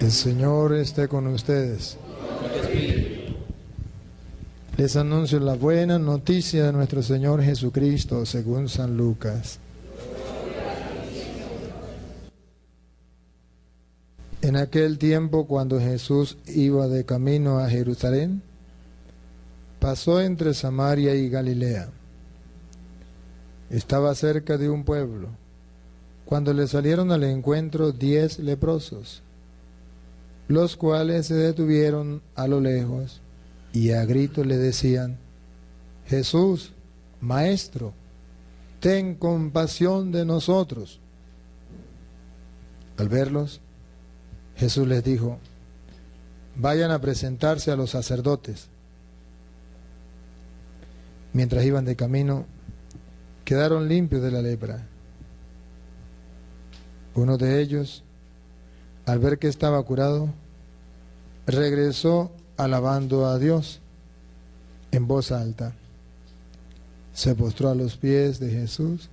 El Señor esté con ustedes. Les anuncio la buena noticia de nuestro Señor Jesucristo según San Lucas. En aquel tiempo, cuando Jesús iba de camino a Jerusalén, pasó entre Samaria y Galilea. Estaba cerca de un pueblo, cuando le salieron al encuentro 10 leprosos, los cuales se detuvieron a lo lejos y a gritos le decían: Jesús, Maestro, ten compasión de nosotros. Al verlos, Jesús les dijo: vayan a presentarse a los sacerdotes. Mientras iban de camino, quedaron limpios de la lepra. Uno de ellos, al ver que estaba curado, regresó alabando a Dios en voz alta. Se postró a los pies de Jesús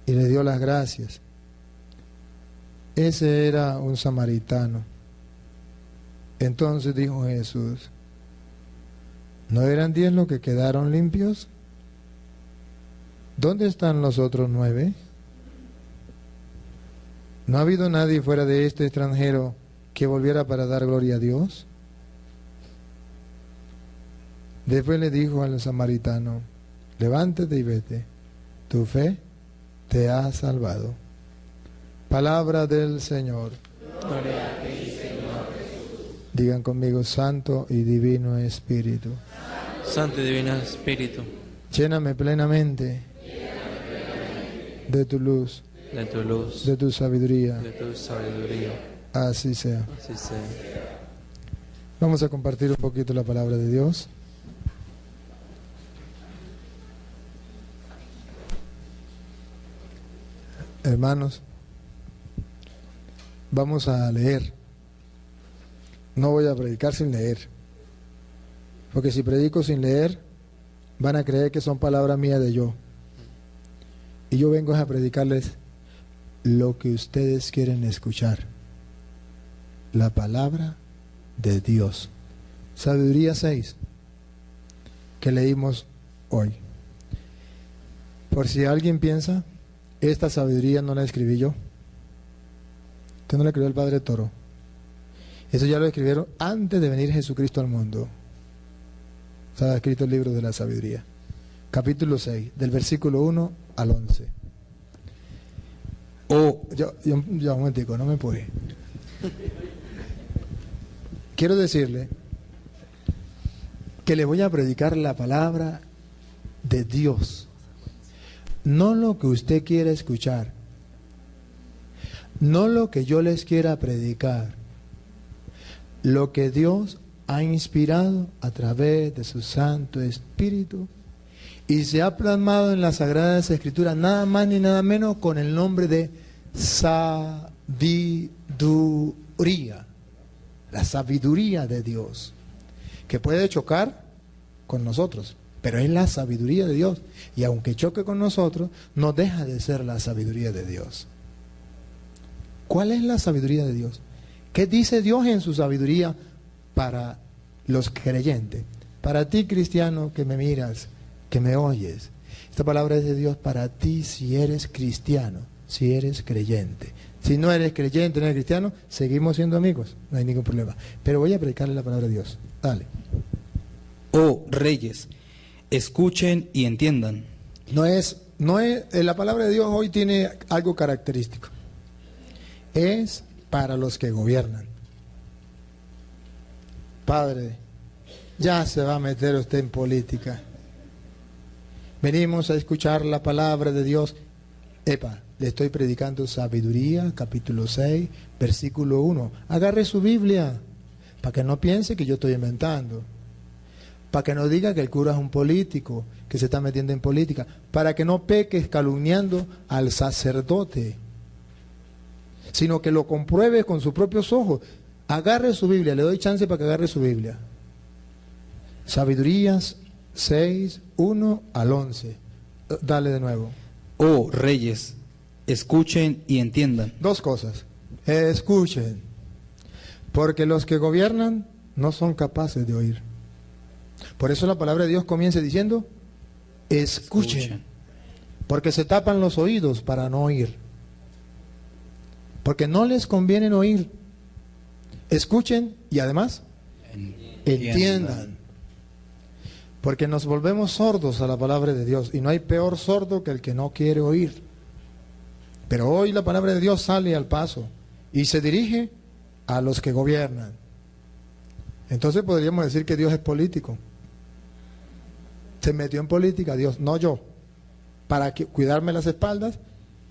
y le dio las gracias. Ese era un samaritano. Entonces dijo Jesús: ¿no eran 10 los que quedaron limpios? ¿Dónde están los otros 9? ¿No ha habido nadie fuera de este extranjero que volviera para dar gloria a Dios? Después le dijo al samaritano: levántate y vete, tu fe te ha salvado. Palabra del Señor. Gloria a ti, Señor Jesús. Digan conmigo: Santo y Divino Espíritu. Santo y Divino Espíritu, Lléname plenamente de tu luz, de tu luz, de tu sabiduría. de tu sabiduría. Así sea. Así sea. Vamos a compartir un poquito la palabra de Dios. Hermanos, vamos a leer. No voy a predicar sin leer, porque si predico sin leer, van a creer que son palabras mías de yo. Y yo vengo a predicarles lo que ustedes quieren escuchar. La palabra de Dios. Sabiduría 6, que leímos hoy. Por si alguien piensa, esta sabiduría no la escribí yo. Usted no la escribió el Padre Toro. Eso ya lo escribieron antes de venir Jesucristo al mundo. Estaba escrito el libro de la sabiduría. Capítulo 6, del versículo 1 al 11. Ya un momentico, no me pude. Quiero decirle que le voy a predicar la palabra de Dios. No lo que usted quiera escuchar. No lo que yo les quiera predicar. Lo que Dios ha inspirado a través de su Santo Espíritu y se ha plasmado en las Sagradas Escrituras, nada más ni nada menos, con el nombre de sabiduría. La sabiduría de Dios, que puede chocar con nosotros, pero es la sabiduría de Dios, y aunque choque con nosotros, no deja de ser la sabiduría de Dios. ¿Cuál es la sabiduría de Dios? ¿Qué dice Dios en su sabiduría para los creyentes? Para ti, cristiano, que me miras, que me oyes. Esta palabra es de Dios para ti si eres cristiano, si eres creyente. Si no eres creyente, no eres cristiano, seguimos siendo amigos, no hay ningún problema. Pero voy a predicarle la palabra de Dios. Dale. Oh reyes, escuchen y entiendan. La palabra de Dios hoy tiene algo característico. Es para los que gobiernan. Padre, ya se va a meter usted en política. Venimos a escuchar la palabra de Dios. Le estoy predicando sabiduría, capítulo 6, versículo 1. Agarre su Biblia, para que no piense que yo estoy inventando. Para que no diga que el cura es un político, que se está metiendo en política. Para que no peques calumniando al sacerdote, sino que lo compruebe con sus propios ojos. Agarre su Biblia, le doy chance para que agarre su Biblia. Sabidurías 6, 1 al 11. Dale de nuevo. Oh reyes, escuchen y entiendan. 2 cosas. Escuchen. Porque los que gobiernan no son capaces de oír. Por eso la palabra de Dios comienza diciendo, escuchen. Porque se tapan los oídos para no oír. Porque no les conviene oír. Escuchen y además entiendan. Porque nos volvemos sordos a la palabra de Dios. Y no hay peor sordo que el que no quiere oír. Pero hoy la palabra de Dios sale al paso y se dirige a los que gobiernan. Entonces podríamos decir que Dios es político. Se metió en política Dios, no yo. Para cuidarme las espaldas,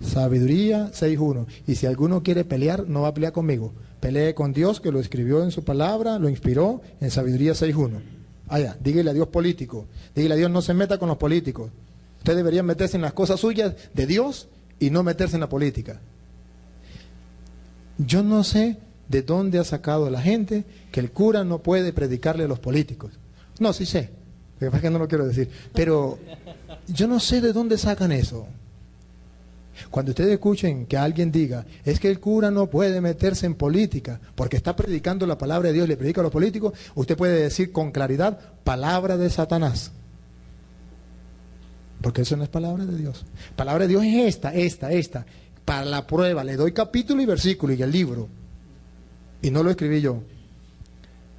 Sabiduría 6.1. Y si alguno quiere pelear, no va a pelear conmigo. Pelee con Dios, que lo escribió en su palabra, lo inspiró en Sabiduría 6.1. Allá, dígale a Dios político. Dígale a Dios, no se meta con los políticos. Usted debería meterse en las cosas suyas de Dios y no meterse en la política. Yo no sé de dónde ha sacado la gente que el cura no puede predicarle a los políticos. No, sí sé. Lo que pasa es que no lo quiero decir. Pero yo no sé de dónde sacan eso. Cuando ustedes escuchen que alguien diga, es que el cura no puede meterse en política, porque está predicando la palabra de Dios, le predica a los políticos, usted puede decir con claridad, palabra de Satanás. Porque eso no es palabra de Dios. Palabra de Dios es esta. Para la prueba, le doy capítulo y versículo y el libro. Y no lo escribí yo.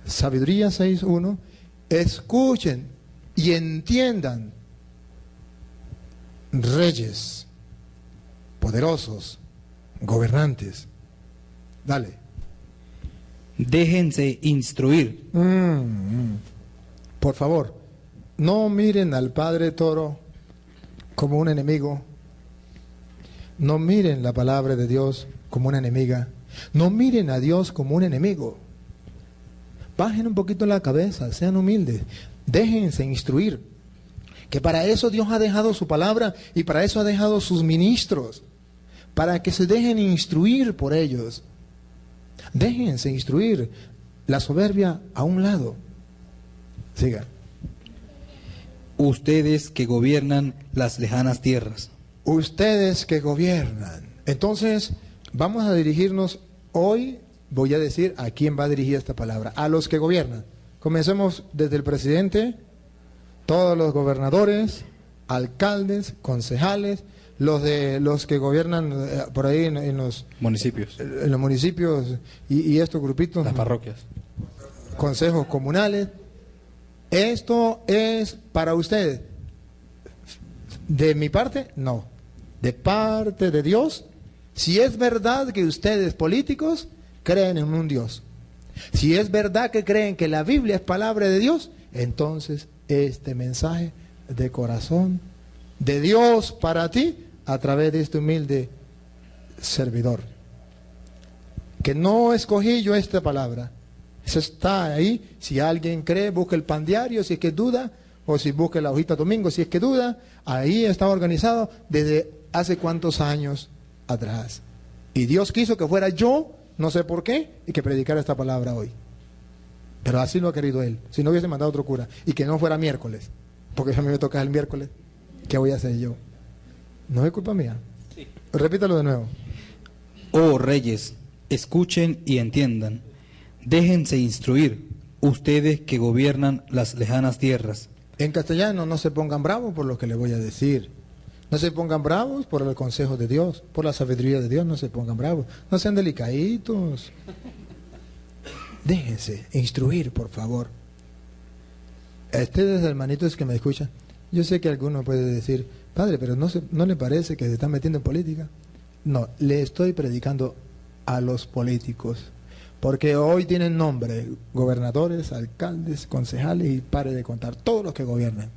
Sabiduría 6.1. Escuchen y entiendan, reyes, poderosos, gobernantes. Dale. Déjense instruir. Por favor, no miren al Padre Toro como un enemigo. No miren la palabra de Dios como una enemiga. No miren a Dios como un enemigo. Bajen un poquito la cabeza, sean humildes. Déjense instruir. Que para eso Dios ha dejado su palabra y para eso ha dejado sus ministros. Para que se dejen instruir por ellos. Déjense instruir. La soberbia a un lado. Siga. Ustedes que gobiernan las lejanas tierras. Ustedes que gobiernan. Entonces, vamos a dirigirnos hoy, voy a decir a quién va a dirigir esta palabra. A los que gobiernan. Comencemos desde el presidente, todos los gobernadores, alcaldes, concejales, los que gobiernan por ahí en los municipios. En los municipios y estos grupitos. Las parroquias. Consejos comunales. Esto es para ustedes. De mi parte, no. De parte de Dios, si es verdad que ustedes políticos creen en un Dios, si es verdad que creen que la Biblia es palabra de Dios, entonces este mensaje de corazón de Dios para ti a través de este humilde servidor. Que no escogí yo esta palabra. Eso está ahí. Si alguien cree, busque el pan diario, si es que duda, o si busque la hojita domingo, si es que duda. Ahí está organizado desde hace cuántos años atrás. Y Dios quiso que fuera yo, no sé por qué, y que predicara esta palabra hoy. Pero así lo ha querido Él. Si no hubiese mandado otro cura, y que no fuera miércoles, porque a mí me toca el miércoles, ¿qué voy a hacer yo? No es culpa mía. Sí. Repítalo de nuevo. Oh reyes, escuchen y entiendan. Déjense instruir, ustedes que gobiernan las lejanas tierras. En castellano, no se pongan bravos por lo que les voy a decir. No se pongan bravos por el consejo de Dios, por la sabiduría de Dios, no se pongan bravos. No sean delicaditos. Déjense instruir, por favor. A ustedes, hermanitos que me escuchan, yo sé que alguno puede decir, padre, pero ¿no le parece que se están metiendo en política? No, le estoy predicando a los políticos. Porque hoy tienen nombre, gobernadores, alcaldes, concejales y pare de contar, todos los que gobiernan.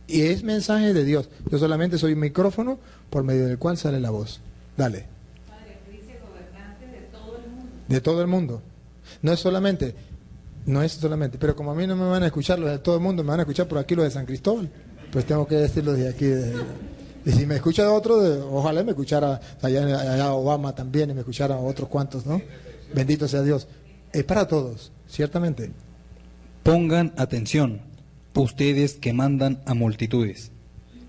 Y es mensaje de Dios. Yo solamente soy un micrófono por medio del cual sale la voz. Dale. Padre, dice gobernantes de todo el mundo. De todo el mundo. No es solamente, pero como a mí no me van a escuchar los de todo el mundo, me van a escuchar por aquí los de San Cristóbal. Pues tengo que decirlo de aquí. Y si me escucha otro, ojalá me escuchara allá Obama también y me escuchara otros cuantos, ¿no? Bendito sea Dios. Es para todos, ciertamente. Pongan atención, ustedes que mandan a multitudes.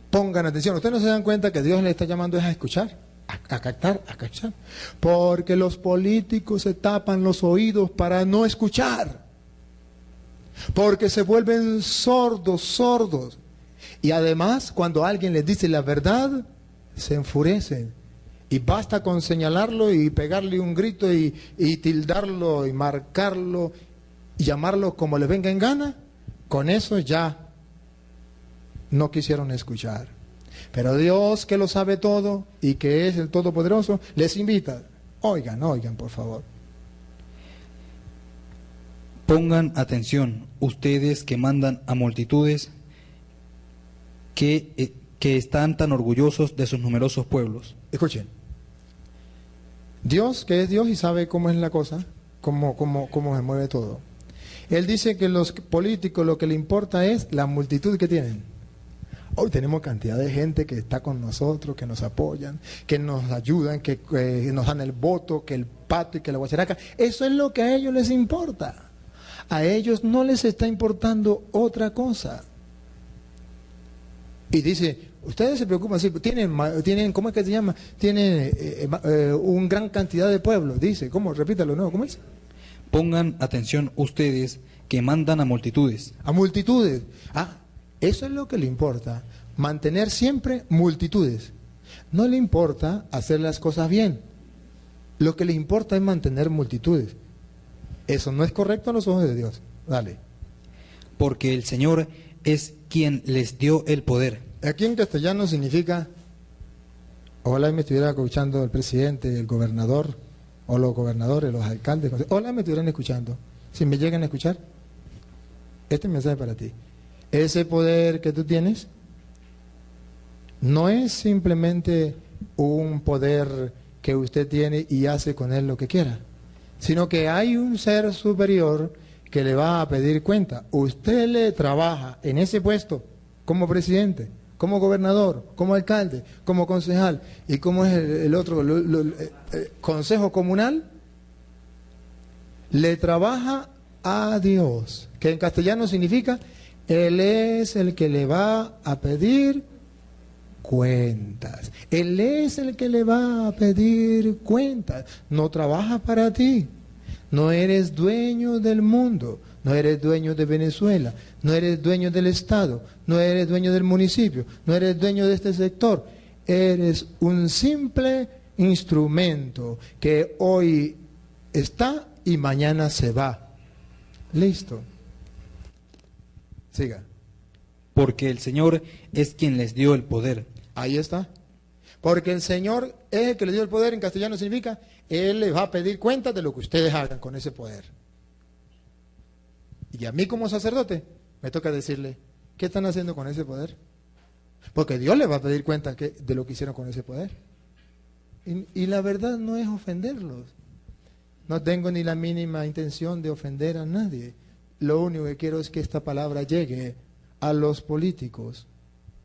Pongan atención. Ustedes no se dan cuenta que Dios les está llamando es a escuchar. a captar, a cachar. Porque los políticos se tapan los oídos para no escuchar. Porque se vuelven sordos, sordos. Y además, cuando alguien les dice la verdad, se enfurecen. Y basta con señalarlo y pegarle un grito y tildarlo y marcarlo y llamarlo como le venga en gana. Con eso ya no quisieron escuchar. Pero Dios, que lo sabe todo y que es el Todopoderoso, les invita. Oigan, oigan, por favor. Pongan atención, ustedes que mandan a multitudes que están tan orgullosos de sus numerosos pueblos. Escuchen. Dios, que es Dios y sabe cómo es la cosa, cómo se mueve todo. Él dice que los políticos lo que le importa es la multitud que tienen. Hoy tenemos cantidad de gente que está con nosotros, que nos apoyan, que nos ayudan, que nos dan el voto, que el pato y que la guacharaca. Eso es lo que a ellos les importa. A ellos no les está importando otra cosa. Y dice, ustedes se preocupan, sí, tienen ¿cómo es que se llama? Tienen una gran cantidad de pueblos, dice, ¿cómo? Repítalo, ¿no? ¿Cómo es? Pongan atención ustedes que mandan a multitudes. A multitudes. Eso es lo que le importa, mantener siempre multitudes. No le importa hacer las cosas bien. Lo que le importa es mantener multitudes. Eso no es correcto a los ojos de Dios. Dale. Porque el Señor es quien les dio el poder. Aquí en castellano significa, ojalá me estuviera escuchando el presidente, el gobernador, o los gobernadores, los alcaldes, ojalá me estuvieran escuchando. Si me llegan a escuchar, este mensaje es para ti. Ese poder que tú tienes no es simplemente un poder que usted tiene y hace con él lo que quiera, sino que hay un ser superior que le va a pedir cuenta. Usted le trabaja en ese puesto como presidente, como gobernador, como alcalde, como concejal y como es el otro, consejo comunal, le trabaja a Dios, que en castellano significa Él es el que le va a pedir cuentas. Él es el que le va a pedir cuentas. No trabaja para ti. No eres dueño del mundo. No eres dueño de Venezuela. No eres dueño del Estado. No eres dueño del municipio. No eres dueño de este sector. Eres un simple instrumento que hoy está y mañana se va. Listo. Siga. Porque el Señor es quien les dio el poder. Ahí está. Porque el Señor es el que le dio el poder, en castellano significa, Él les va a pedir cuentas de lo que ustedes hagan con ese poder. Y a mí como sacerdote me toca decirle, ¿qué están haciendo con ese poder? Porque Dios les va a pedir cuentas de lo que hicieron con ese poder. Y la verdad no es ofenderlos. No tengo ni la mínima intención de ofender a nadie. Lo único que quiero es que esta palabra llegue a los políticos.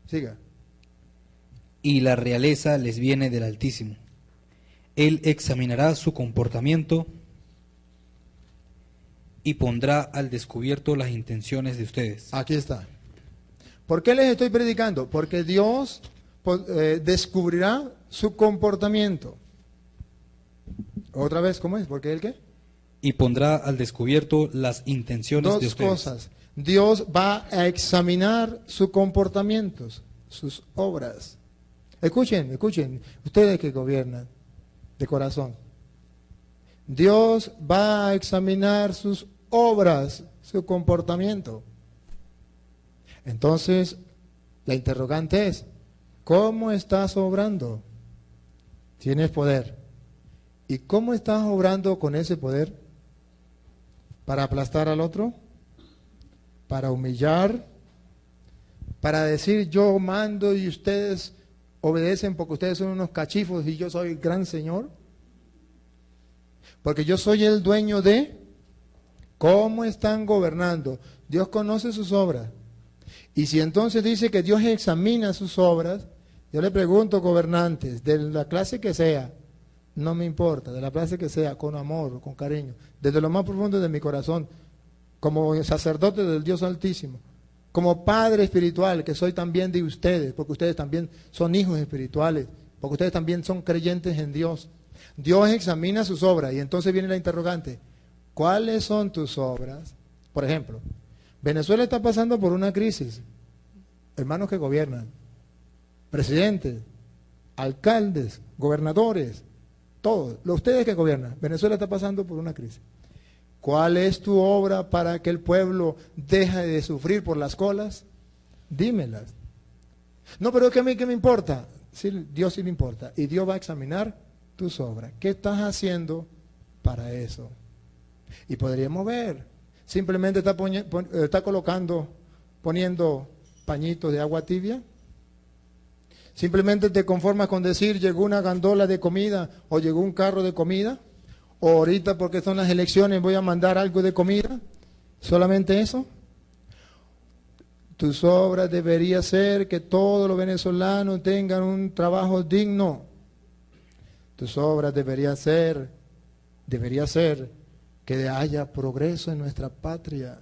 Siga. Y la realeza les viene del Altísimo. Él examinará su comportamiento y pondrá al descubierto las intenciones de ustedes. Aquí está. ¿Por qué les estoy predicando? Porque Dios descubrirá su comportamiento. Otra vez, ¿cómo es? ¿Por qué el qué? Y pondrá al descubierto las intenciones de ustedes. Dos cosas. Dios va a examinar sus comportamientos, sus obras. Escuchen, escuchen, ustedes que gobiernan de corazón. Dios va a examinar sus obras, su comportamiento. Entonces, la interrogante es, ¿cómo estás obrando? Tienes poder. ¿Y cómo estás obrando con ese poder? ¿Para aplastar al otro? ¿Para humillar? ¿Para decir yo mando y ustedes obedecen porque ustedes son unos cachifos y yo soy el gran Señor? Porque yo soy el dueño de... ¿Cómo están gobernando? Dios conoce sus obras. Y si entonces dice que Dios examina sus obras, yo le pregunto, gobernantes, de la clase que sea, no me importa, de la clase que sea, con amor, con cariño, desde lo más profundo de mi corazón, como sacerdote del Dios Altísimo, como padre espiritual, que soy también de ustedes, porque ustedes también son hijos espirituales, porque ustedes también son creyentes en Dios. Dios examina sus obras y entonces viene la interrogante, ¿cuáles son tus obras? Por ejemplo, Venezuela está pasando por una crisis, hermanos que gobiernan, presidentes, alcaldes, gobernadores, todos, ustedes que gobiernan, Venezuela está pasando por una crisis. ¿Cuál es tu obra para que el pueblo deje de sufrir por las colas? Dímelas. No, pero es que a mí, ¿qué me importa? Sí, Dios sí le importa. Y Dios va a examinar tus obras. ¿Qué estás haciendo para eso? Y podríamos ver. Simplemente está poniendo pañitos de agua tibia. Simplemente te conformas con decir, llegó una gandola de comida o llegó un carro de comida. O ahorita porque son las elecciones voy a mandar algo de comida. ¿Solamente eso? Tus obras debería ser que todos los venezolanos tengan un trabajo digno. Tus obras debería ser que haya progreso en nuestra patria.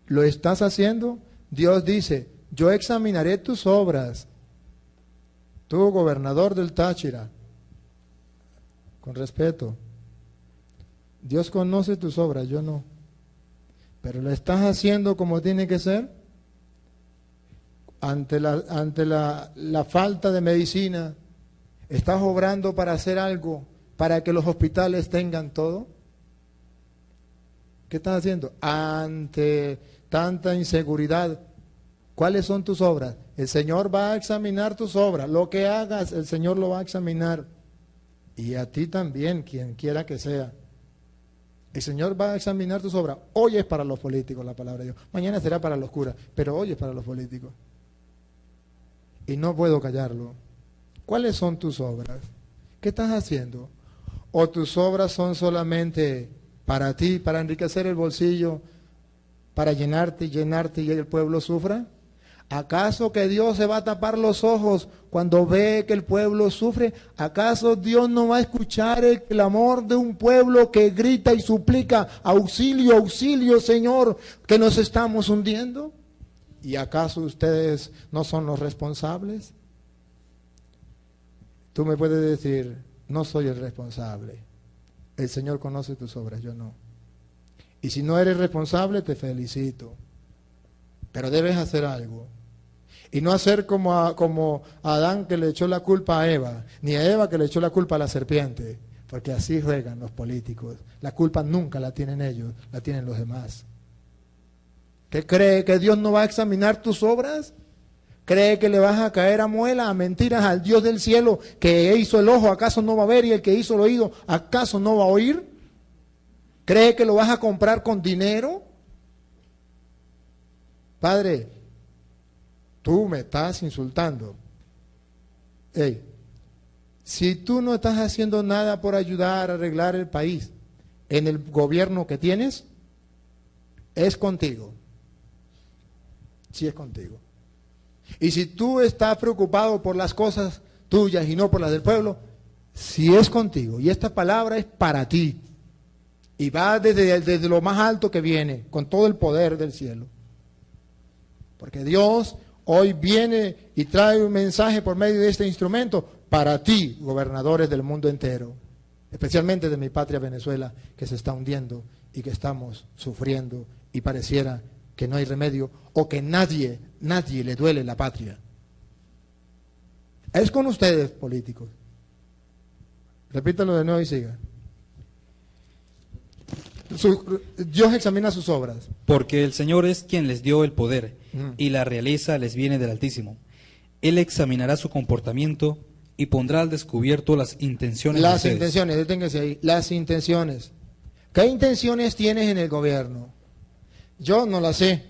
¿Lo estás haciendo? Dios dice, yo examinaré tus obras. Tú, gobernador del Táchira, con respeto, Dios conoce tus obras, yo no. Pero lo estás haciendo como tiene que ser. Ante la falta de medicina, ¿estás obrando para hacer algo para que los hospitales tengan todo? ¿Qué estás haciendo? Ante tanta inseguridad, ¿cuáles son tus obras? El Señor va a examinar tus obras. Lo que hagas, el Señor lo va a examinar. Y a ti también, quien quiera que sea. El Señor va a examinar tus obras. Hoy es para los políticos la palabra de Dios. Mañana será para los curas, pero hoy es para los políticos. Y no puedo callarlo. ¿Cuáles son tus obras? ¿Qué estás haciendo? ¿O tus obras son solamente para ti, para enriquecer el bolsillo, para llenarte y el pueblo sufra? ¿Acaso que Dios se va a tapar los ojos cuando ve que el pueblo sufre? ¿Acaso Dios no va a escuchar el clamor de un pueblo que grita y suplica, auxilio, auxilio, Señor, que nos estamos hundiendo? ¿Y acaso ustedes no son los responsables? Tú me puedes decir, no soy el responsable. El Señor conoce tus obras, yo no. Y si no eres responsable, te felicito. Pero debes hacer algo. Y no hacer como Adán que le echó la culpa a Eva, ni a Eva que le echó la culpa a la serpiente, porque así juegan los políticos. La culpa nunca la tienen ellos, la tienen los demás. ¿Qué cree que Dios no va a examinar tus obras? ¿Cree que le vas a caer a muela, a mentiras al Dios del cielo que hizo el ojo, acaso no va a ver? Y el que hizo el oído, acaso no va a oír? ¿Cree que lo vas a comprar con dinero? Padre, tú me estás insultando. Hey, si tú no estás haciendo nada por ayudar a arreglar el país en el gobierno que tienes, es contigo. Sí, es contigo. Y si tú estás preocupado por las cosas tuyas y no por las del pueblo, sí es contigo. Y esta palabra es para ti. Y va desde lo más alto que viene, con todo el poder del cielo. Porque Dios hoy viene y trae un mensaje por medio de este instrumento para ti, gobernadores del mundo entero, especialmente de mi patria Venezuela, que se está hundiendo y que estamos sufriendo y pareciera que no hay remedio o que nadie le duele la patria. Es con ustedes, políticos. Repítalo de nuevo y siga. Dios examina sus obras. Porque el Señor es quien les dio el poder, y la realeza les viene del Altísimo. Él examinará su comportamiento y pondrá al descubierto las intenciones de ustedes. Las intenciones, deténganse ahí. Las intenciones. ¿Qué intenciones tienes en el gobierno? Yo no las sé.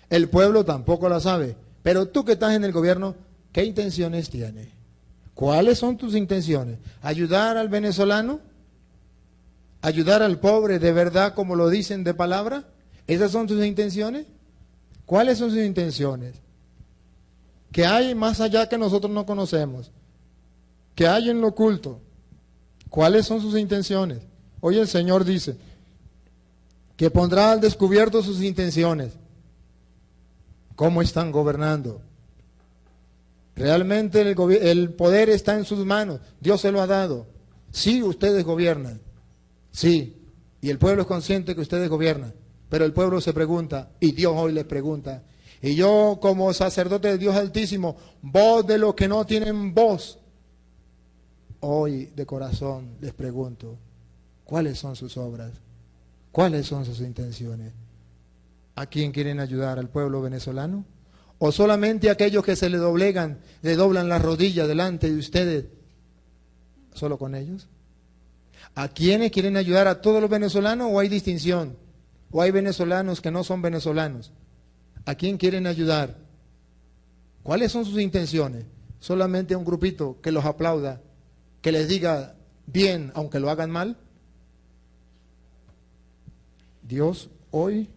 El pueblo tampoco la sabe. Pero tú que estás en el gobierno, ¿qué intenciones tienes? ¿Cuáles son tus intenciones? ¿Ayudar al venezolano? ¿Ayudar al pobre de verdad como lo dicen de palabra? ¿Esas son tus intenciones? ¿Cuáles son sus intenciones? ¿Qué hay más allá que nosotros no conocemos? ¿Qué hay en lo oculto? ¿Cuáles son sus intenciones? Hoy el Señor dice que pondrá al descubierto sus intenciones. ¿Cómo están gobernando? Realmente el poder está en sus manos. Dios se lo ha dado. Sí, ustedes gobiernan. Sí. Y el pueblo es consciente que ustedes gobiernan. Pero el pueblo se pregunta, y Dios hoy les pregunta. Y yo, como sacerdote de Dios Altísimo, voz de los que no tienen voz, hoy de corazón les pregunto, ¿cuáles son sus obras? ¿Cuáles son sus intenciones? ¿A quién quieren ayudar? ¿Al pueblo venezolano? ¿O solamente a aquellos que se le doblan las rodillas delante de ustedes? ¿Solo con ellos? ¿A quiénes quieren ayudar? ¿A todos los venezolanos o hay distinción? ¿O hay venezolanos que no son venezolanos? ¿A quién quieren ayudar? ¿Cuáles son sus intenciones? ¿Solamente a un grupito que los aplauda, que les diga bien aunque lo hagan mal? Dios hoy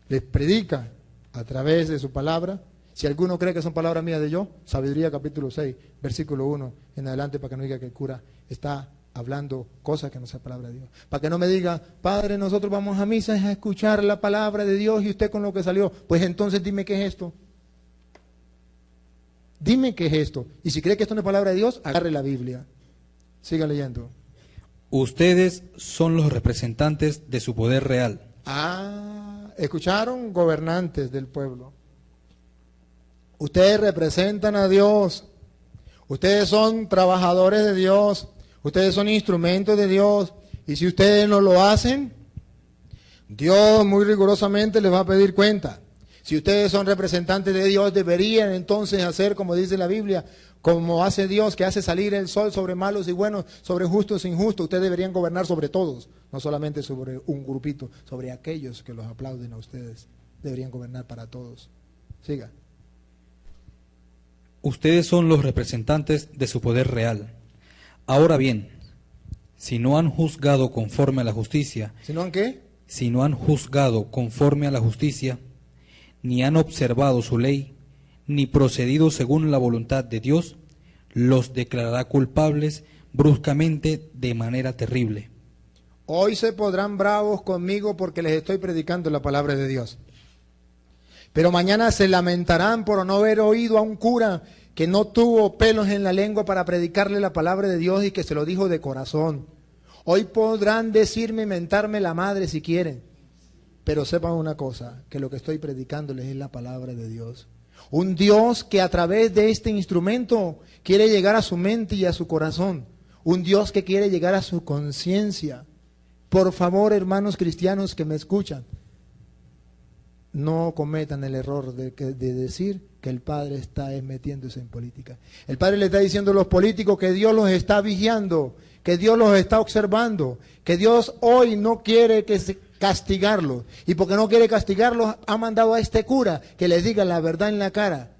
les predica a través de su palabra. Si alguno cree que son palabras mías de yo, Sabiduría capítulo 6, versículo 1 en adelante, para que no diga que el cura está hablando cosas que no sea palabra de Dios. Para que no me diga, padre, nosotros vamos a misa a escuchar la palabra de Dios y usted con lo que salió. Pues entonces dime qué es esto. Dime qué es esto. Y si cree que esto no es palabra de Dios, agarre la Biblia. Siga leyendo. Ustedes son los representantes de su poder real. ¿Escucharon? Gobernantes del pueblo. Ustedes representan a Dios. Ustedes son trabajadores de Dios. Ustedes son instrumentos de Dios. Y si ustedes no lo hacen, Dios muy rigurosamente les va a pedir cuenta. Si ustedes son representantes de Dios, deberían entonces hacer como dice la Biblia, como hace Dios, que hace salir el sol sobre malos y buenos, sobre justos e injustos. Ustedes deberían gobernar sobre todos, no solamente sobre un grupito, sobre aquellos que los aplauden a ustedes. Deberían gobernar para todos. Siga. Ustedes son los representantes de su poder real. Ahora bien, si no han juzgado conforme a la justicia, ¿Si no han qué? si no han juzgado conforme a la justicia, ni han observado su ley, ni procedido según la voluntad de Dios, los declarará culpables bruscamente de manera terrible. Hoy se podrán bravos conmigo porque les estoy predicando la palabra de Dios. Pero mañana se lamentarán por no haber oído a un cura que no tuvo pelos en la lengua para predicarle la palabra de Dios y que se lo dijo de corazón. Hoy podrán decirme, mentarme la madre si quieren. Pero sepan una cosa, que lo que estoy predicándoles es la palabra de Dios. Un Dios que a través de este instrumento quiere llegar a su mente y a su corazón. Un Dios que quiere llegar a su conciencia. Por favor, hermanos cristianos que me escuchan, no cometan el error de decir que el Padre está metiéndose en política. El Padre le está diciendo a los políticos que Dios los está vigiando, que Dios los está observando, que Dios hoy no quiere castigarlos. Y porque no quiere castigarlos, ha mandado a este cura que les diga la verdad en la cara.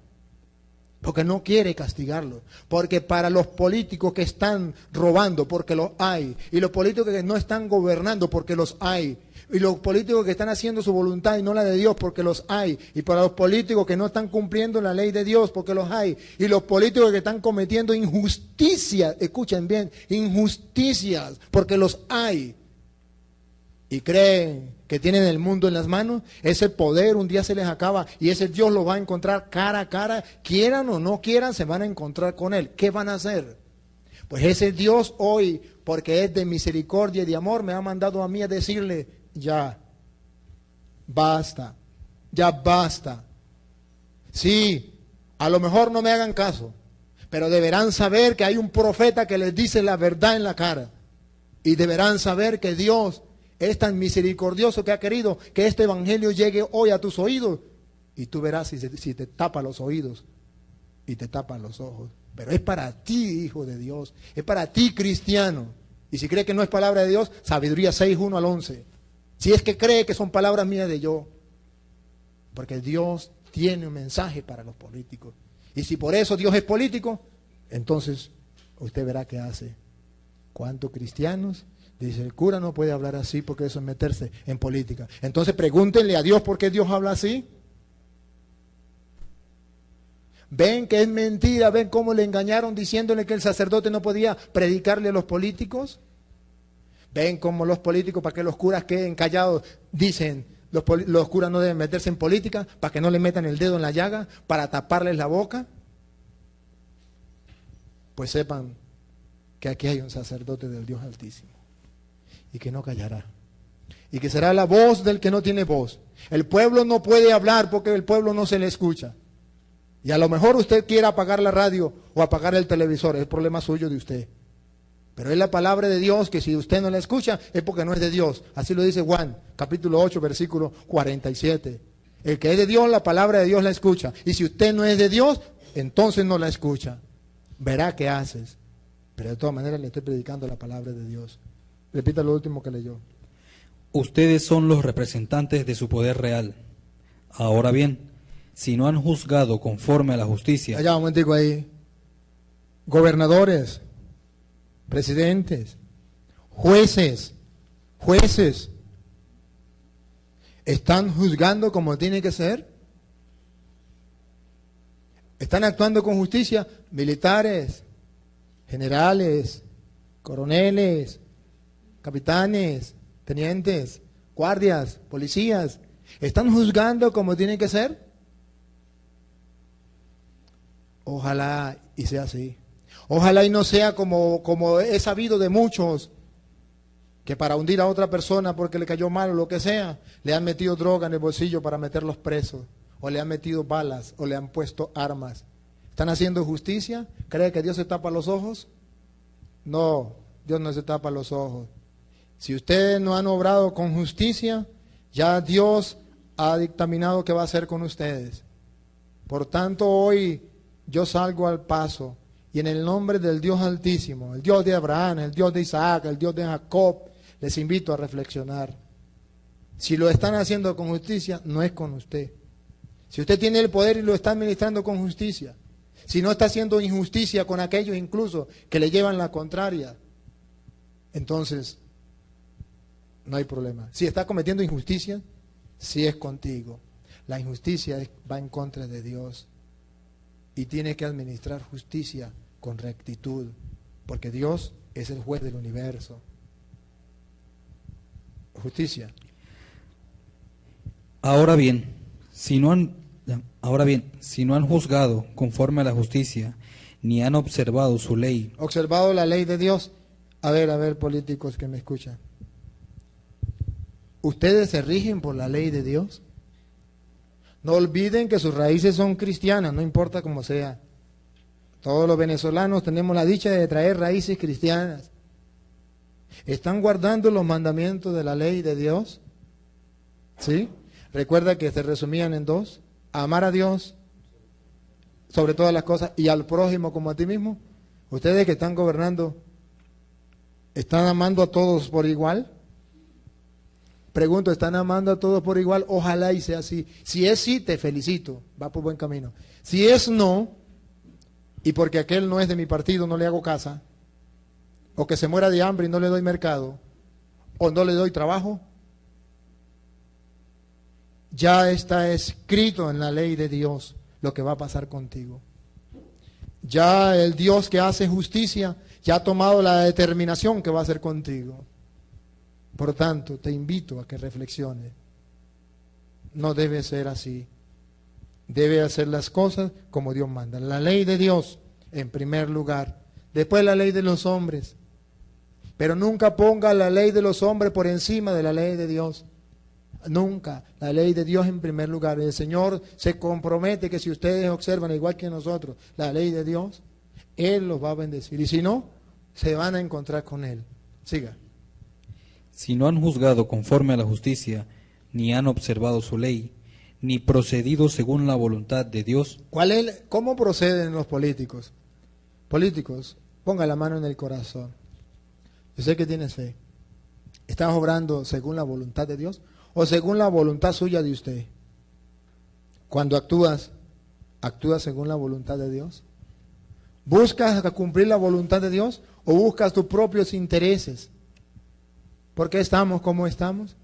Porque no quiere castigarlos. Porque para los políticos que están robando, porque los hay. Y los políticos que no están gobernando, porque los hay. Y los políticos que están haciendo su voluntad y no la de Dios, porque los hay. Y para los políticos que no están cumpliendo la ley de Dios, porque los hay. Y los políticos que están cometiendo injusticias, escuchen bien, injusticias, porque los hay. Y creen que tienen el mundo en las manos, ese poder un día se les acaba y ese Dios lo va a encontrar cara a cara, quieran o no quieran, se van a encontrar con él. ¿Qué van a hacer? Pues ese Dios hoy, porque es de misericordia y de amor, me ha mandado a mí a decirle, ya basta. Sí, a lo mejor no me hagan caso, pero deberán saber que hay un profeta que les dice la verdad en la cara. Y deberán saber que Dios es tan misericordioso que ha querido que este evangelio llegue hoy a tus oídos. Y tú verás si te tapa los oídos y te tapan los ojos. Pero es para ti, hijo de Dios. Es para ti, cristiano. Y si cree que no es palabra de Dios, Sabiduría 6, 1 al 11. Si es que cree que son palabras mías de yo. Porque Dios tiene un mensaje para los políticos. Y si por eso Dios es político, entonces usted verá qué hace. ¿Cuántos cristianos? Dice, el cura no puede hablar así porque eso es meterse en política. Entonces pregúntenle a Dios por qué Dios habla así. Ven que es mentira, ven cómo le engañaron diciéndole que el sacerdote no podía predicarle a los políticos. Ven cómo los políticos, para que los curas queden callados, dicen, los curas no deben meterse en política, para que no le metan el dedo en la llaga, para taparles la boca. pues sepan que aquí hay un sacerdote del Dios Altísimo y que no callará. Y que será la voz del que no tiene voz. El pueblo no puede hablar porque el pueblo no se le escucha. Y a lo mejor usted quiera apagar la radio o apagar el televisor, es problema suyo de usted. Pero es la palabra de Dios que si usted no la escucha es porque no es de Dios. Así lo dice Juan, capítulo 8, versículo 47. El que es de Dios, la palabra de Dios la escucha. Y si usted no es de Dios, entonces no la escucha. Verá qué haces. Pero de todas maneras le estoy predicando la palabra de Dios. Repita lo último que leyó. Ustedes son los representantes de su poder real. Ahora bien, si no han juzgado conforme a la justicia... Allá un momentico ahí. Gobernadores, presidentes, jueces, ¿están juzgando como tiene que ser? ¿Están actuando con justicia? Militares, generales, coroneles, capitanes, tenientes, guardias, policías, ¿están juzgando como tiene que ser? Ojalá y sea así. Ojalá y no sea como he sabido de muchos que para hundir a otra persona porque le cayó mal o lo que sea, le han metido droga en el bolsillo para meterlos presos, o le han metido balas, o le han puesto armas. ¿Están haciendo justicia? ¿Cree que Dios se tapa los ojos? No, Dios no se tapa los ojos. Si ustedes no han obrado con justicia, ya Dios ha dictaminado qué va a hacer con ustedes. Por tanto, hoy yo salgo al paso y en el nombre del Dios Altísimo, el Dios de Abraham, el Dios de Isaac, el Dios de Jacob, les invito a reflexionar. Si lo están haciendo con justicia, no es con usted. Si usted tiene el poder y lo está administrando con justicia, si no está haciendo injusticia con aquellos incluso que le llevan la contraria, entonces no hay problema. Si está cometiendo injusticia, sí es contigo. La injusticia va en contra de Dios y tiene que administrar justicia con rectitud, porque Dios es el juez del universo. Justicia. Ahora bien, si no han juzgado conforme a la justicia, ni han observado su ley. Observado la ley de Dios. A ver, políticos que me escuchan. ¿Ustedes se rigen por la ley de Dios? No olviden que sus raíces son cristianas, no importa cómo sea. Todos los venezolanos tenemos la dicha de traer raíces cristianas. ¿Están guardando los mandamientos de la ley de Dios? ¿Sí? Recuerda que se resumían en dos: amar a Dios sobre todas las cosas y al prójimo como a ti mismo. Ustedes que están gobernando, ¿están amando a todos por igual? Pregunto, ¿están amando a todos por igual? Ojalá y sea así. Si es sí, te felicito, va por buen camino. Si es no, y porque aquel no es de mi partido, no le hago casa, o que se muera de hambre y no le doy mercado, o no le doy trabajo, ya está escrito en la ley de Dios lo que va a pasar contigo. Ya el Dios que hace justicia ya ha tomado la determinación que va a hacer contigo. Por tanto, te invito a que reflexiones. No debe ser así. Debe hacer las cosas como Dios manda. La ley de Dios en primer lugar. Después la ley de los hombres. Pero nunca ponga la ley de los hombres por encima de la ley de Dios. Nunca. La ley de Dios en primer lugar. El Señor se compromete que si ustedes observan igual que nosotros la ley de Dios, Él los va a bendecir. Y si no, se van a encontrar con Él. Siga. Si no han juzgado conforme a la justicia, ni han observado su ley, ni procedido según la voluntad de Dios. ¿Cómo proceden los políticos? Políticos, ponga la mano en el corazón. Yo sé que tienes fe. ¿Estás obrando según la voluntad de Dios o según la voluntad suya de usted? Cuando actúas según la voluntad de Dios. ¿Buscas cumplir la voluntad de Dios o buscas tus propios intereses? ¿Por qué estamos como estamos?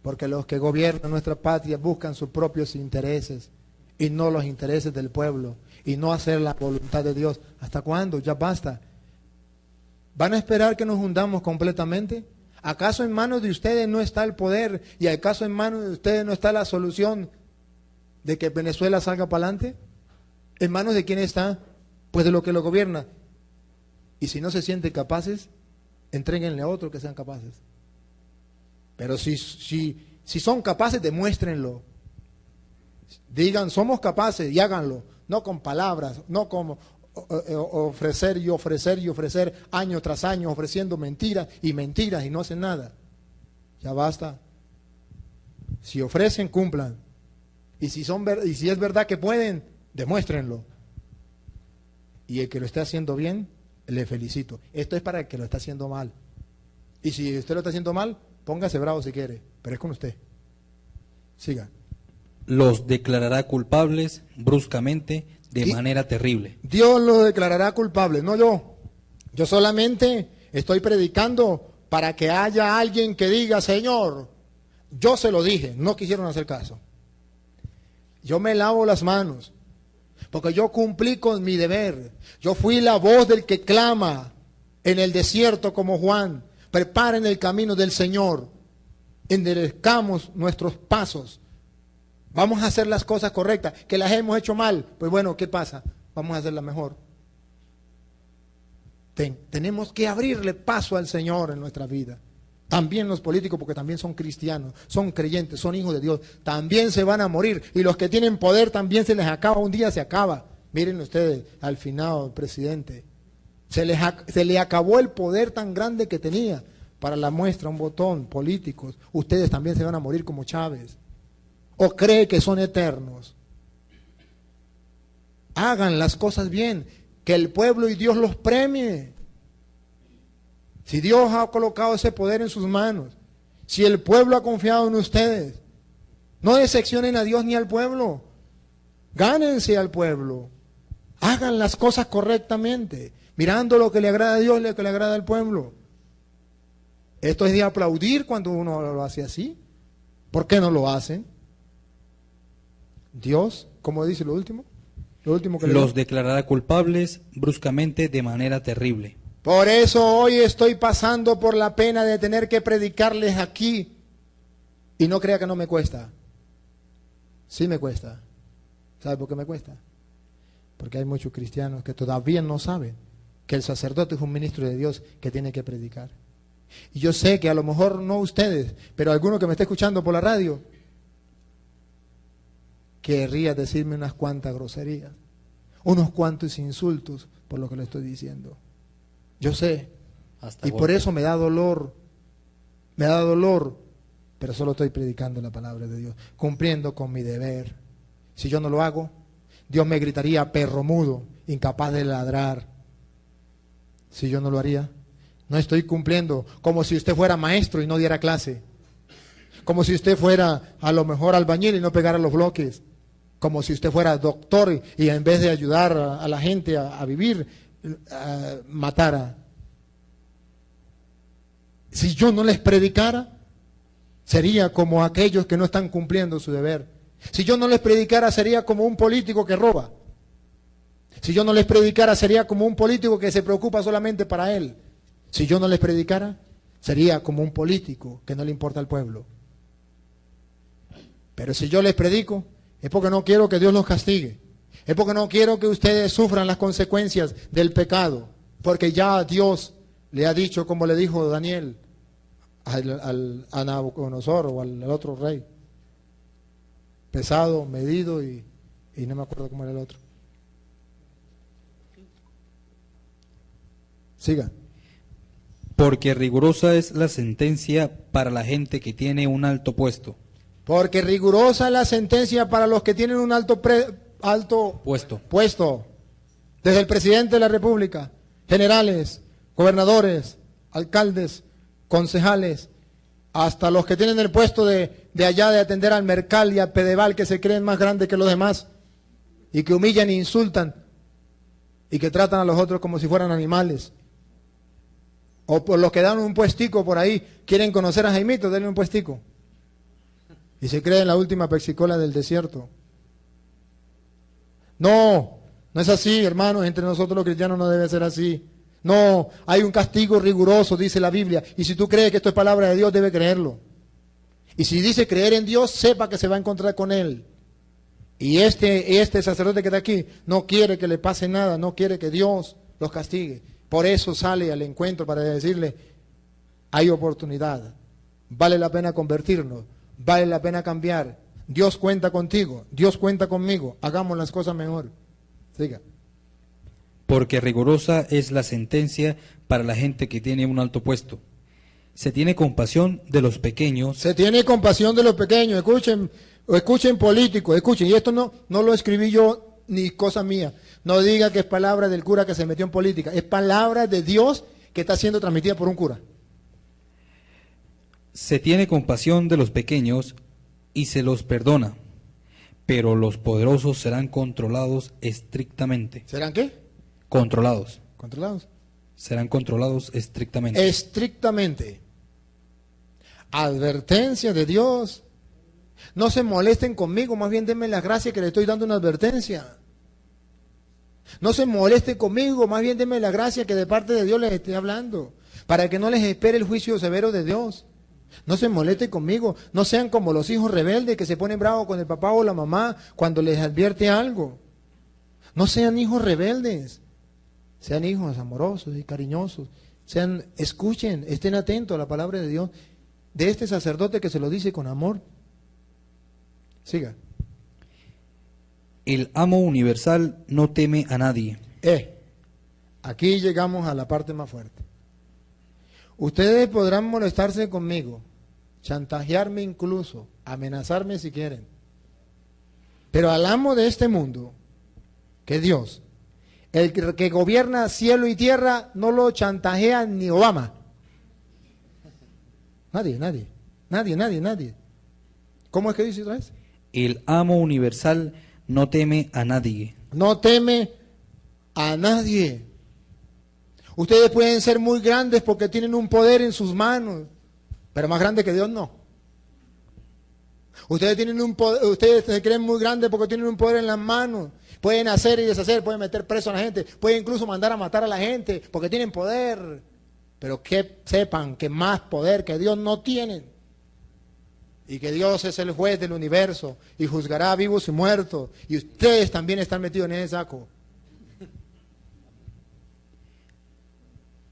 Porque los que gobiernan nuestra patria buscan sus propios intereses y no los intereses del pueblo y no hacer la voluntad de Dios. ¿Hasta cuándo? Ya basta. ¿Van a esperar que nos hundamos completamente? ¿Acaso en manos de ustedes no está el poder y acaso en manos de ustedes no está la solución de que Venezuela salga para adelante? ¿En manos de quién está? pues de lo que lo gobierna. Y si no se sienten capaces, entréguenle a otros que sean capaces. Pero si son capaces, demuéstrenlo. Digan, somos capaces y háganlo. No con palabras, no como ofrecer y ofrecer y ofrecer año tras año, ofreciendo mentiras y no hacen nada. Ya basta. Si ofrecen, cumplan. Y si es verdad que pueden, demuéstrenlo. Y el que lo esté haciendo bien, le felicito. Esto es para el que lo está haciendo mal. Y si usted lo está haciendo mal, póngase bravo si quiere, pero es con usted. Siga. Los declarará culpables bruscamente de manera terrible. Dios lo declarará culpable, no yo. Yo solamente estoy predicando para que haya alguien que diga, Señor, yo se lo dije, no quisieron hacer caso. Yo me lavo las manos, porque yo cumplí con mi deber. Yo fui la voz del que clama en el desierto como Juan. Preparen el camino del Señor, enderezcamos nuestros pasos. Vamos a hacer las cosas correctas, que las hemos hecho mal. Pues bueno, ¿qué pasa? Vamos a hacerlas mejor. Tenemos que abrirle paso al Señor en nuestra vida. También los políticos, porque también son cristianos, son creyentes, son hijos de Dios. También se van a morir. Y los que tienen poder también se les acaba. Un día se acaba. Miren ustedes al finado presidente. Se le acabó el poder tan grande que tenía. Para la muestra, un botón, políticos. Ustedes también se van a morir como Chávez. ¿O cree que son eternos? Hagan las cosas bien, que el pueblo y Dios los premie. Si Dios ha colocado ese poder en sus manos, si el pueblo ha confiado en ustedes, no decepcionen a Dios ni al pueblo. Gánense al pueblo. Hagan las cosas correctamente, mirando lo que le agrada a Dios y lo que le agrada al pueblo. Esto es de aplaudir cuando uno lo hace así. ¿Por qué no lo hacen? Dios, ¿cómo dice lo último? Lo último que los declarará culpables bruscamente de manera terrible. Por eso hoy estoy pasando por la pena de tener que predicarles aquí. Y no crea que no me cuesta. Sí me cuesta. ¿Sabe por qué me cuesta? Porque hay muchos cristianos que todavía no saben que el sacerdote es un ministro de Dios que tiene que predicar. Y yo sé que a lo mejor no ustedes, pero alguno que me esté escuchando por la radio, querría decirme unas cuantas groserías, unos cuantos insultos por lo que le estoy diciendo. Yo sé, y por eso me da dolor, pero solo estoy predicando la palabra de Dios, cumpliendo con mi deber. Si yo no lo hago, Dios me gritaría perro mudo, incapaz de ladrar. Si yo no lo haría, no estoy cumpliendo, como si usted fuera maestro y no diera clase, como si usted fuera a lo mejor albañil y no pegara los bloques, como si usted fuera doctor y en vez de ayudar a la gente a vivir, matara. Si yo no les predicara, sería como aquellos que no están cumpliendo su deber. Si yo no les predicara, sería como un político que roba. Si yo no les predicara, sería como un político que se preocupa solamente para él. Si yo no les predicara, sería como un político que no le importa al pueblo. Pero si yo les predico, es porque no quiero que Dios los castigue. Es porque no quiero que ustedes sufran las consecuencias del pecado. Porque ya Dios le ha dicho, como le dijo Daniel a Nabucodonosor o al otro rey. Pesado, medido y no me acuerdo cómo era el otro. Siga. Porque rigurosa es la sentencia para la gente que tiene un alto puesto. Porque rigurosa es la sentencia para los que tienen un alto puesto. Desde el presidente de la República, generales, gobernadores, alcaldes, concejales, hasta los que tienen el puesto de allá de atender al Mercal y al Pedeval, que se creen más grandes que los demás y que humillan e insultan y que tratan a los otros como si fueran animales. O por los que dan un puestico por ahí, quieren conocer a Jaimito, denle un puestico. Y se creen la última pexicola del desierto. No es así, hermanos, entre nosotros los cristianos no debe ser así. No, hay un castigo riguroso, dice la Biblia. Y si tú crees que esto es palabra de Dios, debe creerlo. Y si dice creer en Dios, sepa que se va a encontrar con Él. Y este sacerdote que está aquí no quiere que le pase nada, no quiere que Dios los castigue. Por eso sale al encuentro para decirle, hay oportunidad, vale la pena convertirnos, vale la pena cambiar. Dios cuenta contigo, Dios cuenta conmigo, hagamos las cosas mejor. Siga. Porque rigurosa es la sentencia para la gente que tiene un alto puesto. Se tiene compasión de los pequeños. Se tiene compasión de los pequeños. Escuchen políticos, escuchen. Y esto no lo escribí yo ni cosa mía. No diga que es palabra del cura que se metió en política. Es palabra de Dios que está siendo transmitida por un cura. Se tiene compasión de los pequeños y se los perdona, pero los poderosos serán controlados estrictamente. ¿Serán qué? Controlados. Controlados. Serán controlados estrictamente. Estrictamente. Advertencia de Dios. No se molesten conmigo, más bien denme la gracia que le estoy dando una advertencia. No se moleste conmigo, más bien denme la gracia que de parte de Dios les estoy hablando, para que no les espere el juicio severo de Dios. No se moleste conmigo, no sean como los hijos rebeldes que se ponen bravos con el papá o la mamá cuando les advierte algo. No sean hijos rebeldes, sean hijos amorosos y cariñosos. Escuchen, estén atentos a la palabra de Dios, de este sacerdote que se lo dice con amor. Siga. El amo universal no teme a nadie. Aquí llegamos a la parte más fuerte. Ustedes podrán molestarse conmigo, chantajearme incluso, amenazarme si quieren. Pero al amo de este mundo, que es Dios, el que gobierna cielo y tierra, no lo chantajea ni Obama. Nadie. ¿Cómo es que dice otra vez? El amo universal no teme a nadie. No teme a nadie. Ustedes pueden ser muy grandes porque tienen un poder en sus manos, pero más grande que Dios no. Ustedes tienen un poder, ustedes se creen muy grandes porque tienen un poder en las manos. Pueden hacer y deshacer, pueden meter preso a la gente, pueden incluso mandar a matar a la gente porque tienen poder. Pero que sepan que más poder que Dios no tienen. Y que Dios es el juez del universo y juzgará a vivos y muertos. Y ustedes también están metidos en ese saco.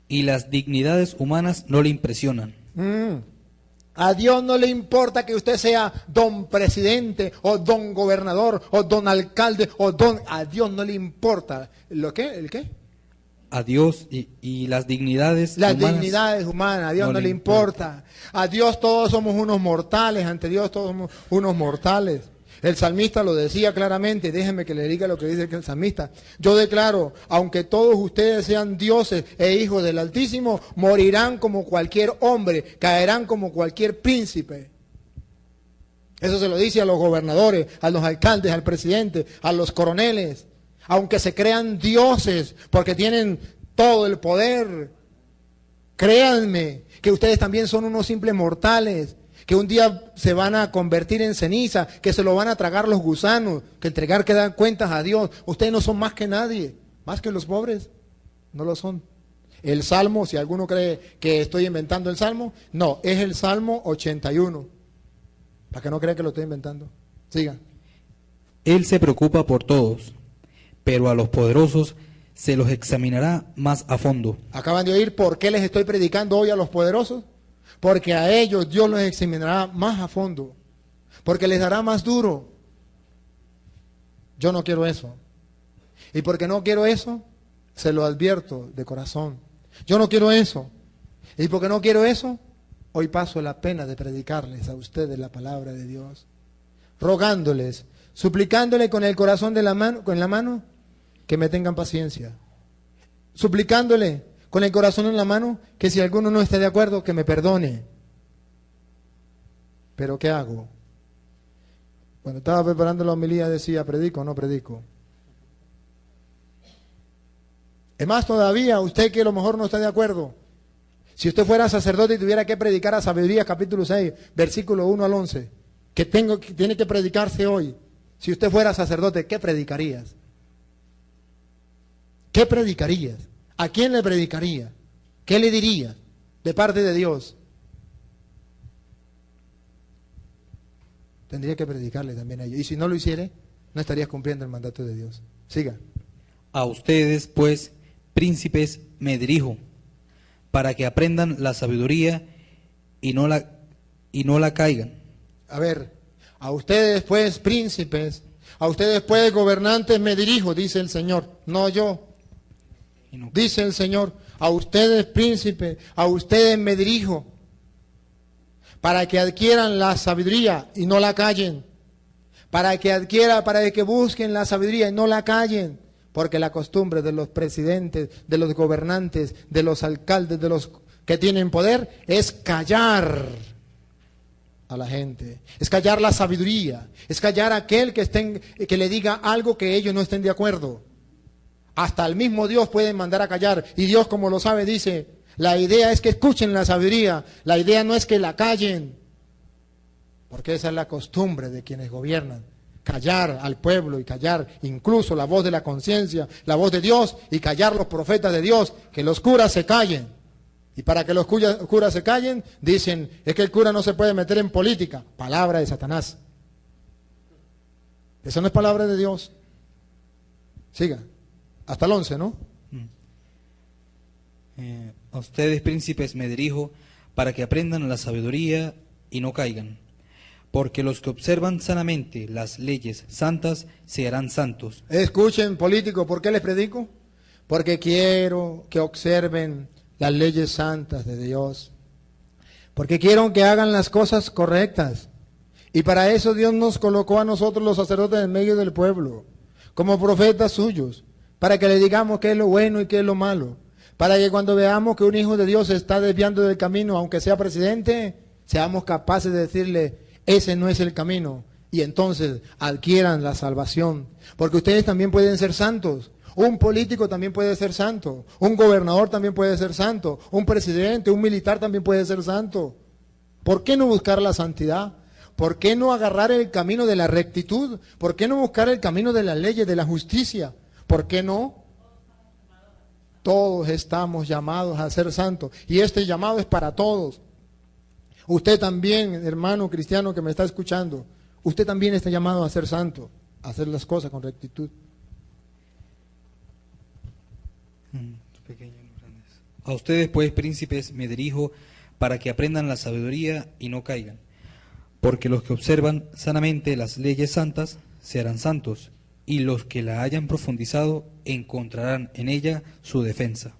Y las dignidades humanas no le impresionan. A Dios no le importa que usted sea don presidente o don gobernador o don alcalde o don... A Dios no le importa. ¿Lo qué? ¿El qué? A Dios y las dignidades Las humanas. dignidades humanas, a Dios no le importa. A Dios todos somos unos mortales, ante Dios todos somos unos mortales. El salmista lo decía claramente, déjenme que le diga lo que dice el salmista. Yo declaro, aunque todos ustedes sean dioses e hijos del Altísimo, morirán como cualquier hombre, caerán como cualquier príncipe. Eso se lo dice a los gobernadores, a los alcaldes, al presidente, a los coroneles. Aunque se crean dioses, porque tienen todo el poder, créanme que ustedes también son unos simples mortales, que un día se van a convertir en ceniza, que se lo van a tragar los gusanos, que entregar que dan cuentas a Dios. Ustedes no son más que nadie, más que los pobres, no lo son. El Salmo, si alguno cree que estoy inventando el Salmo, no, es el Salmo 81, para que no crea que lo estoy inventando. Sigan. Él se preocupa por todos, pero a los poderosos se los examinará más a fondo. Acaban de oír por qué les estoy predicando hoy a los poderosos. Porque a ellos Dios los examinará más a fondo. Porque les dará más duro. Yo no quiero eso. Y porque no quiero eso, se lo advierto de corazón. Yo no quiero eso. Y porque no quiero eso, hoy paso la pena de predicarles a ustedes la palabra de Dios. Rogándoles, suplicándoles con el corazón de la mano, con la mano, que me tengan paciencia. Suplicándole con el corazón en la mano, que si alguno no está de acuerdo, que me perdone. Pero ¿qué hago? Cuando estaba preparando la homilía decía, ¿predico o no predico? Es más todavía, usted que a lo mejor no está de acuerdo, si usted fuera sacerdote y tuviera que predicar a Sabiduría capítulo 6, versículo 1 al 11, que tiene que predicarse hoy, si usted fuera sacerdote, ¿qué predicarías? ¿Qué predicarías? ¿A quién le predicaría? ¿Qué le diría de parte de Dios? Tendría que predicarle también a ellos. Y si no lo hiciere, no estarías cumpliendo el mandato de Dios. Siga. A ustedes, pues, príncipes, me dirijo, para que aprendan la sabiduría y no la caigan. A ver, a ustedes pues príncipes, a ustedes pues gobernantes me dirijo, dice el Señor, no yo. Y no- Dice el Señor, a ustedes príncipes, a ustedes me dirijo, para que adquieran la sabiduría y no la callen, para que busquen la sabiduría y no la callen, porque la costumbre de los presidentes, de los gobernantes, de los alcaldes, de los que tienen poder, es callar a la gente, es callar la sabiduría, es callar a aquel que le diga algo que ellos no estén de acuerdo. Hasta el mismo Dios puede mandar a callar, y Dios, como lo sabe, dice, la idea es que escuchen la sabiduría, la idea no es que la callen, porque esa es la costumbre de quienes gobiernan, callar al pueblo y callar incluso la voz de la conciencia, la voz de Dios, y callar los profetas de Dios, que los curas se callen. Y para que los curas se callen, dicen, es que el cura no se puede meter en política, palabra de Satanás. Esa no es palabra de Dios. Siga, hasta el 11, ¿no? A ustedes, príncipes, me dirijo, para que aprendan la sabiduría y no caigan. Porque los que observan sanamente las leyes santas se harán santos. Escuchen, políticos, ¿por qué les predico? Porque quiero que observen las leyes santas de Dios. Porque quiero que hagan las cosas correctas. Y para eso Dios nos colocó a nosotros los sacerdotes en medio del pueblo, como profetas suyos, para que le digamos qué es lo bueno y qué es lo malo. Para que cuando veamos que un hijo de Dios se está desviando del camino, aunque sea presidente, seamos capaces de decirle, ese no es el camino. Y entonces adquieran la salvación. Porque ustedes también pueden ser santos. Un político también puede ser santo. Un gobernador también puede ser santo. Un presidente, un militar también puede ser santo. ¿Por qué no buscar la santidad? ¿Por qué no agarrar el camino de la rectitud? ¿Por qué no buscar el camino de las leyes, de la justicia? ¿Por qué no? Todos estamos llamados a ser santos. Y este llamado es para todos. Usted también, hermano cristiano que me está escuchando, usted también está llamado a ser santo, a hacer las cosas con rectitud. A ustedes, pues, príncipes, me dirijo, para que aprendan la sabiduría y no caigan. Porque los que observan sanamente las leyes santas se harán santos, y los que la hayan profundizado encontrarán en ella su defensa.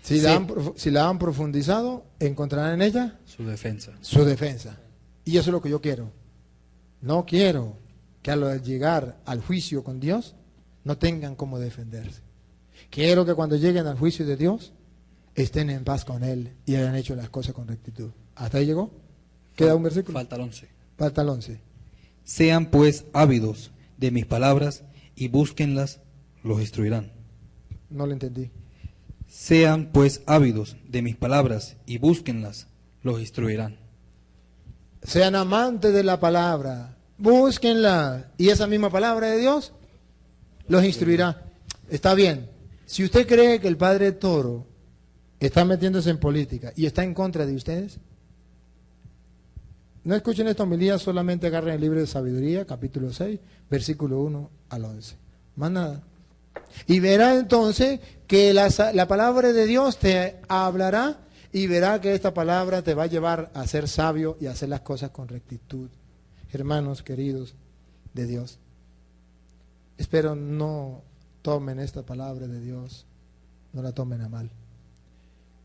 Si la han profundizado, encontrarán en ella Su defensa. su defensa. Y eso es lo que yo quiero. No quiero que al llegar al juicio con Dios no tengan cómo defenderse. Quiero que cuando lleguen al juicio de Dios estén en paz con Él y hayan hecho las cosas con rectitud. ¿Hasta ahí llegó? ¿Queda un versículo? Falta el 11. Falta el 11. Sean pues ávidos de mis palabras y búsquenlas, los instruirán. No lo entendí. Sean pues ávidos de mis palabras y búsquenlas, los instruirán. Sean amantes de la palabra, búsquenla, y esa misma palabra de Dios los instruirá. Está bien. Si usted cree que el padre Toro está metiéndose en política y está en contra de ustedes, no escuchen esta homilía, solamente agarren el libro de sabiduría, capítulo 6, versículo 1 al 11. Más nada. Y verá entonces que la palabra de Dios te hablará y verá que esta palabra te va a llevar a ser sabio y a hacer las cosas con rectitud. Hermanos queridos de Dios, espero no tomen esta palabra de Dios, no la tomen a mal.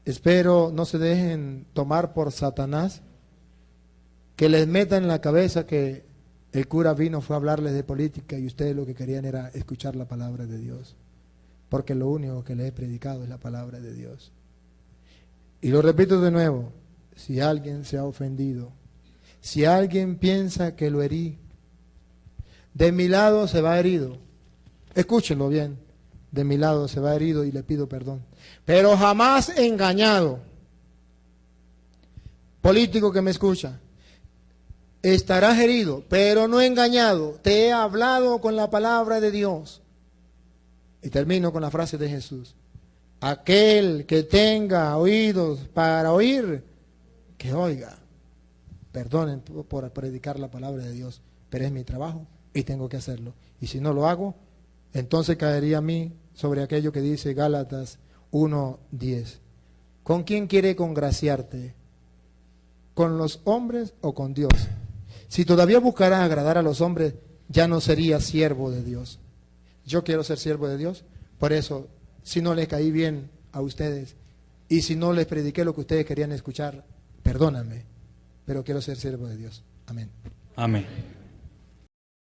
Espero no se dejen tomar por Satanás, que les meta en la cabeza que el cura vino fue a hablarles de política y ustedes lo que querían era escuchar la palabra de Dios, porque lo único que les he predicado es la palabra de Dios. Y lo repito de nuevo, si alguien se ha ofendido, si alguien piensa que lo herí, de mi lado se va herido. Escúchenlo bien, de mi lado se va herido y le pido perdón, pero jamás engañado. Político que me escucha, estarás herido, pero no engañado. Te he hablado con la palabra de Dios. Y termino con la frase de Jesús. Aquel que tenga oídos para oír, que oiga. Perdonen por predicar la palabra de Dios, pero es mi trabajo y tengo que hacerlo. Y si no lo hago, entonces caería a mí sobre aquello que dice Gálatas 1:10. ¿Con quién quiere congraciarte? ¿Con los hombres o con Dios? Si todavía buscarás agradar a los hombres, ya no serías siervo de Dios. Yo quiero ser siervo de Dios, por eso, si no les caí bien a ustedes y si no les prediqué lo que ustedes querían escuchar, perdóname, pero quiero ser siervo de Dios. Amén. Amén.